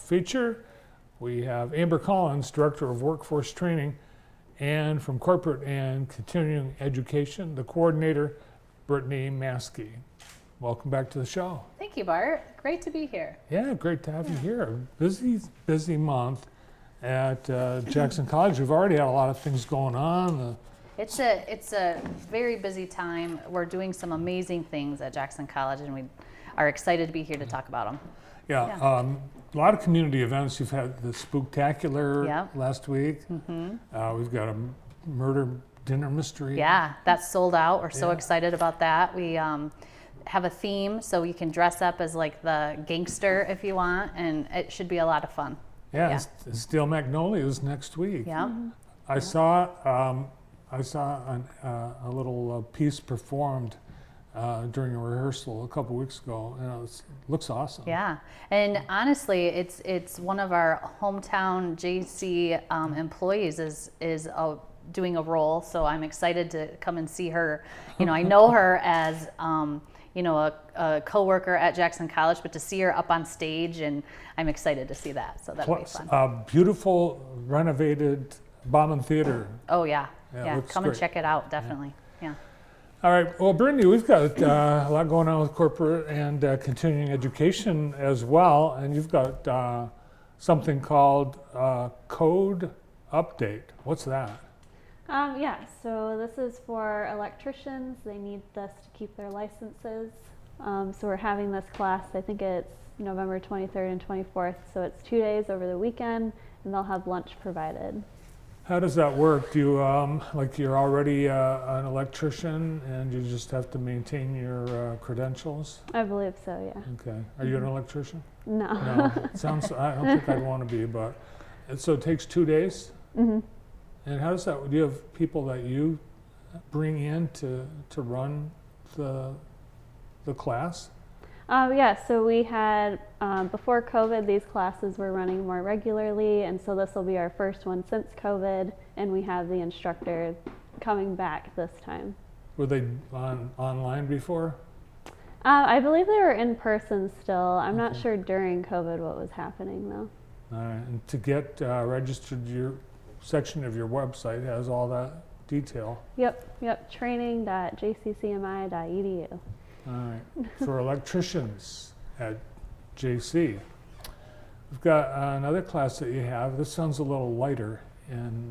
feature. We have Amber Collins, Director of Workforce Training, and from Corporate and Continuing Education, the coordinator, Brittney Maske. Welcome back to the show. Thank you, Bart. Great to be here. Yeah, great to have you here. Busy month at Jackson College. We've already had a lot of things going on. It's a very busy time. We're doing some amazing things at Jackson College, and we are excited to be here to talk about them. Yeah. A lot of community events. You've had the Spooktacular last week. We've got a murder dinner mystery. Yeah, that's sold out. We're so excited about that. We have a theme, so you can dress up as like the gangster if you want, and it should be a lot of fun. Yeah. Steel Magnolias next week. Yeah. I saw a little piece performed during a rehearsal a couple weeks ago, and it looks awesome. Yeah, and honestly, it's one of our hometown JC employees is doing a role, so I'm excited to come and see her. You know, I know her as a coworker at Jackson College, but to see her up on stage, and I'm excited to see that. So that'll be fun. A beautiful renovated Bauman Theater. Oh yeah. Come great. And check it out, definitely. Yeah. All right. Well, Brittney, we've got a lot going on with corporate and continuing education as well, and you've got something called Code Update. What's that? So this is for electricians. They need this to keep their licenses. So we're having this class, I think it's November 23rd and 24th, so it's 2 days over the weekend, and they'll have lunch provided. How does that work? Do you, like you're already an electrician and you just have to maintain your credentials? I believe so, yeah. Okay. Are you an electrician? No. No. I don't think I'd want to be, but, so it takes 2 days? Mm-hmm. And how does that, do you have people that you bring in to run the class? So we had, before COVID, these classes were running more regularly, and so this will be our first one since COVID, and we have the instructor coming back this time. Were they online before? I believe they were in person still. I'm not sure during COVID what was happening though. All right, and to get registered, your section of your website has all that detail. Yep, training.jccmi.edu. All right, for electricians at JC. We've got another class that you have. This sounds a little lighter in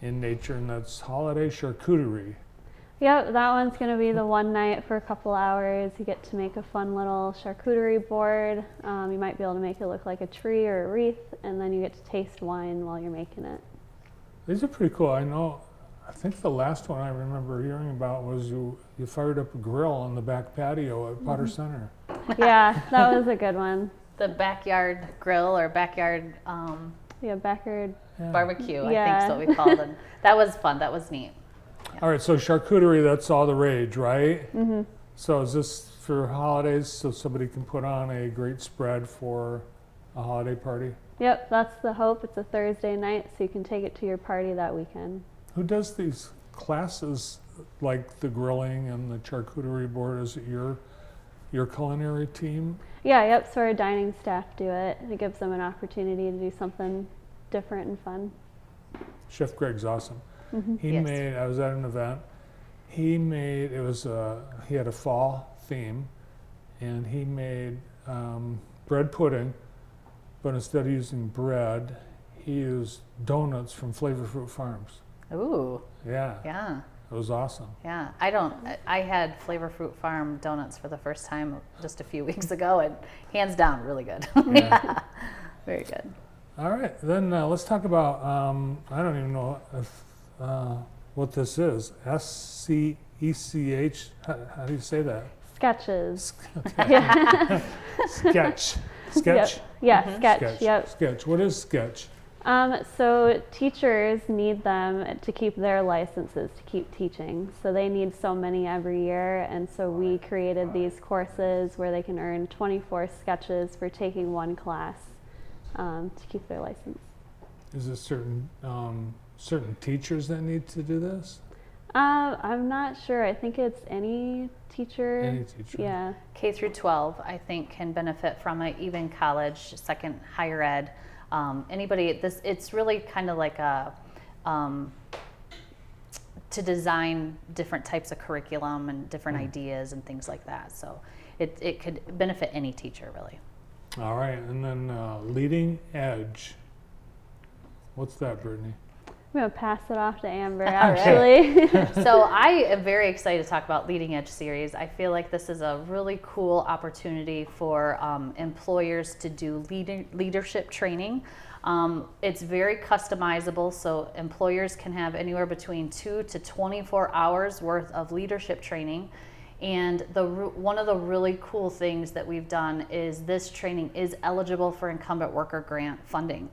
nature, and that's holiday charcuterie. Yep, that one's going to be the one night for a couple hours. You get to make a fun little charcuterie board. You might be able to make it look like a tree or a wreath, and then you get to taste wine while you're making it. These are pretty cool. I think the last one I remember hearing about was you fired up a grill on the back patio at Potter Center. Yeah, that was a good one. The backyard grill or backyard backyard barbecue, I think is what we called it. That was fun. That was neat. Yeah. All right, so charcuterie, that's all the rage, right? Mm-hmm. So is this for holidays so somebody can put on a great spread for a holiday party? Yep, that's the hope. It's a Thursday night, so you can take it to your party that weekend. Who does these classes, like the grilling and the charcuterie board? Is it your culinary team? Yep, so our dining staff do it. It gives them an opportunity to do something different and fun. Chef Greg's awesome. Mm-hmm. He made, I was at an event, he had a fall theme, and he made bread pudding, but instead of using bread, he used donuts from Flavor Fruit Farms. Ooh. Yeah. It was awesome. Yeah. I had Flavor Fruit Farm donuts for the first time just a few weeks ago, and hands down, really good. Yeah. Very good. All right, then let's talk about, I don't even know what this is. SCECH, how do you say that? Sketches. Okay. Sketch. Sketch? Yep. Yeah, sketch. Yep. Sketch. What is sketch? So teachers need them to keep their licenses to keep teaching. So they need so many every year, and so we created these courses where they can earn 24 sketches for taking one class to keep their license. Is it certain teachers that need to do this? I'm not sure. I think it's any teacher. Any teacher. Yeah. K through 12, I think, can benefit from it, even college, second higher ed. Anybody, it's really kind of like to design different types of curriculum and different ideas and things like that. So it could benefit any teacher, really. All right, and then leading edge. What's that, Brittney? I'm going to pass it off to Amber, actually. So I am very excited to talk about Leading Edge series. I feel like this is a really cool opportunity for employers to do leadership training. It's very customizable, so employers can have anywhere between 2 to 24 hours worth of leadership training. And one of the really cool things that we've done is this training is eligible for incumbent worker grant funding.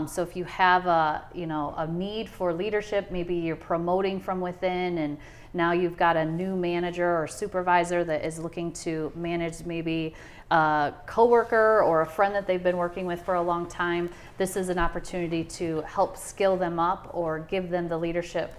So if you have a need for leadership, maybe you're promoting from within and now you've got a new manager or supervisor that is looking to manage maybe a coworker or a friend that they've been working with for a long time, this is an opportunity to help skill them up or give them the leadership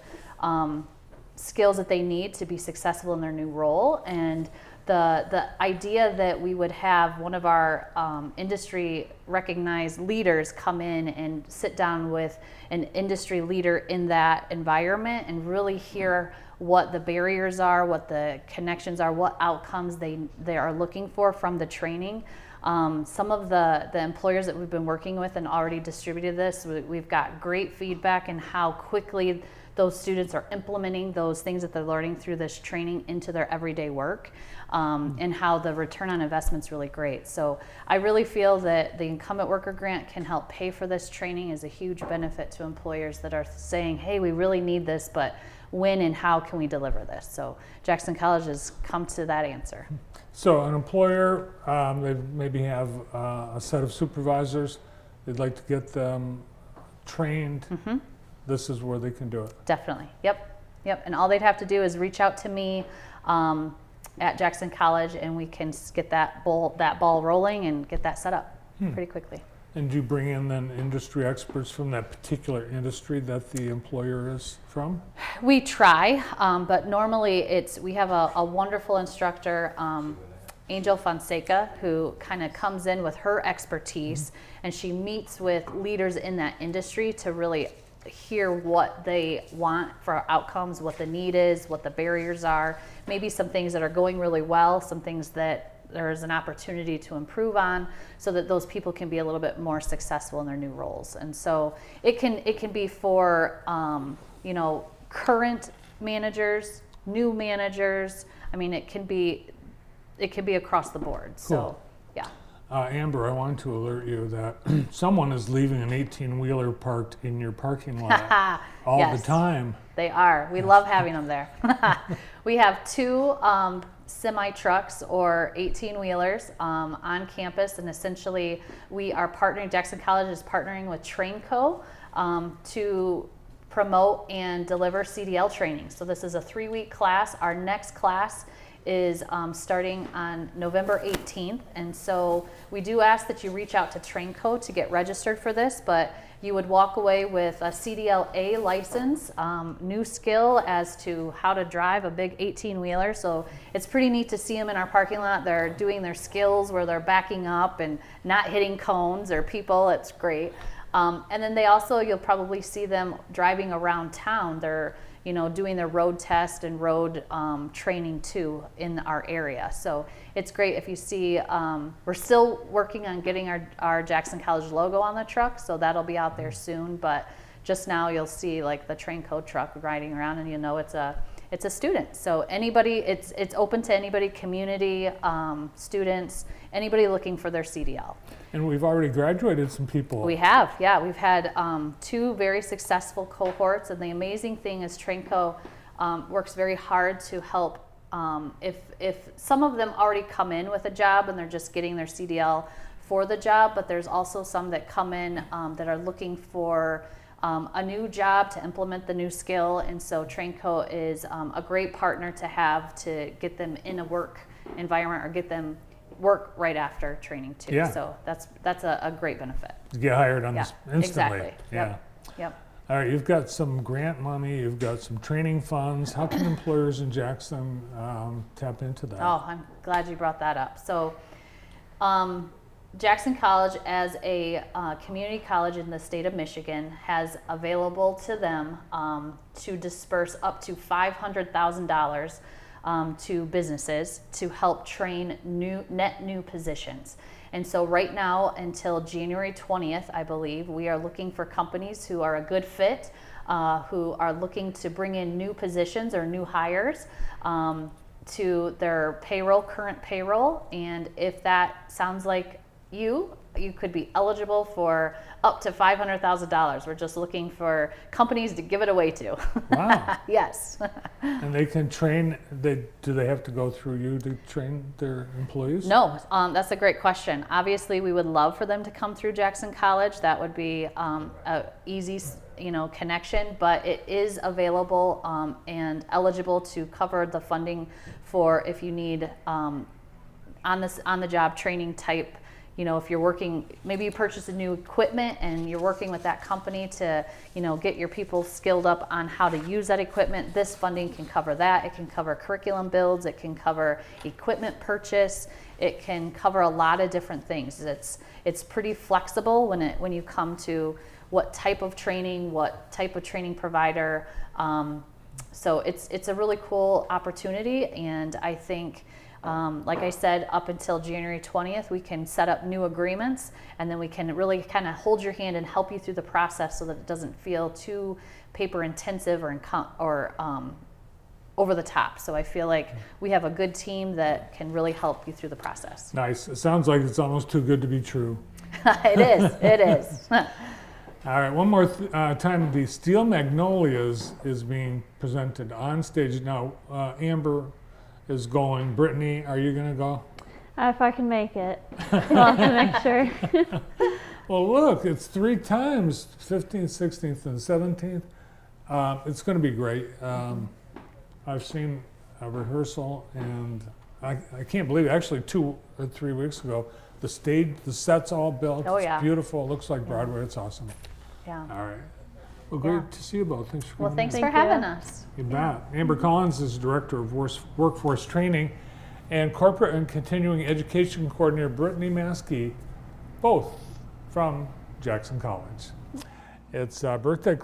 skills that they need to be successful in their new role. And the idea that we would have one of our industry recognized leaders come in and sit down with an industry leader in that environment and really hear what the barriers are, what the connections are, what outcomes they are looking for from the training. Some of the employers that we've been working with and already distributed this, we've got great feedback in how quickly those students are implementing those things that they're learning through this training into their everyday work, and how the return on investment's really great. So I really feel that the incumbent worker grant can help pay for this training is a huge benefit to employers that are saying, hey, we really need this, but when and how can we deliver this? So Jackson College has come to that answer. So an employer, they maybe have a set of supervisors, they'd like to get them trained. Mm-hmm. This is where they can do it. Definitely. Yep. And all they'd have to do is reach out to me at Jackson College, and we can get that ball rolling and get that set up pretty quickly. And do you bring in then industry experts from that particular industry that the employer is from? We try, but normally we have a wonderful instructor, Angel Fonseca, who kind of comes in with her expertise, and she meets with leaders in that industry to really hear what they want for outcomes, what the need is, what the barriers are, maybe some things that are going really well, some things that there's an opportunity to improve on, so that those people can be a little bit more successful in their new roles. And so it can be for current managers, new managers. I mean, it can be across the board. Cool. So yeah. Amber, I wanted to alert you that someone is leaving an 18-wheeler parked in your parking lot all Yes, the time. They are. We love having them there. We have 2 semi-trucks or 18-wheelers on campus, and essentially we are partnering, Jackson College is partnering with Trainco to promote and deliver CDL training. So this is a 3-week class. Our next class is starting on November 18th, and so we do ask that you reach out to Trainco to get registered for this, but you would walk away with a CDL-A license, new skill as to how to drive a big 18-wheeler. So it's pretty neat to see them in our parking lot. They're doing their skills where they're backing up and not hitting cones or people. It's great. And then you'll probably see them driving around town. They're doing their road test and road training too in our area. So it's great if you see, we're still working on getting our Jackson College logo on the truck, so that'll be out there soon, but just now you'll see like the Trainco truck riding around, and it's a student. So anybody, it's open to anybody, community, students, anybody looking for their CDL. And we've already graduated some people. We have, yeah. We've had 2 very successful cohorts, and the amazing thing is Trainco works very hard to help. If some of them already come in with a job and they're just getting their CDL for the job, but there's also some that come in that are looking for a new job to implement the new skill, and so Trainco is a great partner to have to get them in a work environment or get them work right after training too. Yeah. So that's a great benefit. To get hired on this instantly. Exactly. Yeah. Yep. All right, you've got some grant money, you've got some training funds. How can employers in Jackson tap into that? Oh, I'm glad you brought that up. So, Jackson College, as a community college in the state of Michigan, has available to them to disperse up to $500,000 to businesses to help train net new positions. And so right now, until January 20th, I believe, we are looking for companies who are a good fit, who are looking to bring in new positions or new hires to their payroll, current payroll. And if that sounds like you could be eligible for up to $500,000. We're just looking for companies to give it away to. Wow. Yes. And they can train, do they have to go through you to train their employees? No, that's a great question. Obviously, we would love for them to come through Jackson College. That would be a easy, connection, but it is available and eligible to cover the funding for if you need on the job training type. If you're working, maybe you purchase a new equipment and you're working with that company to, get your people skilled up on how to use that equipment. This funding can cover that. It can cover curriculum builds. It can cover equipment purchase. It can cover a lot of different things. It's pretty flexible when you come to what type of training provider. So it's a really cool opportunity, and I think. Like I said, up until January 20th, we can set up new agreements, and then we can really kind of hold your hand and help you through the process so that it doesn't feel too paper intensive or over the top. So I feel like we have a good team that can really help you through the process. Nice. It sounds like it's almost too good to be true. It is. All right, one more time, the Steel Magnolias is being presented on stage. Now, Amber is going. Brittney, are you going to go? If I can make it. I'll have to make sure. Well, look, it's 3 times, 15th, 16th, and 17th. It's going to be great. I've seen a rehearsal, and I can't believe it. Actually, 2 or 3 weeks ago, the set's all built. Oh, yeah. It's beautiful. It looks like Broadway. It's awesome. Yeah. All right. Well, great to see you both. Thanks for coming. Well, thanks in. for having us. You bet. Amber Collins is Director of Workforce Training, and Corporate and Continuing Education Coordinator Brittney Maske, both from Jackson College. It's birthday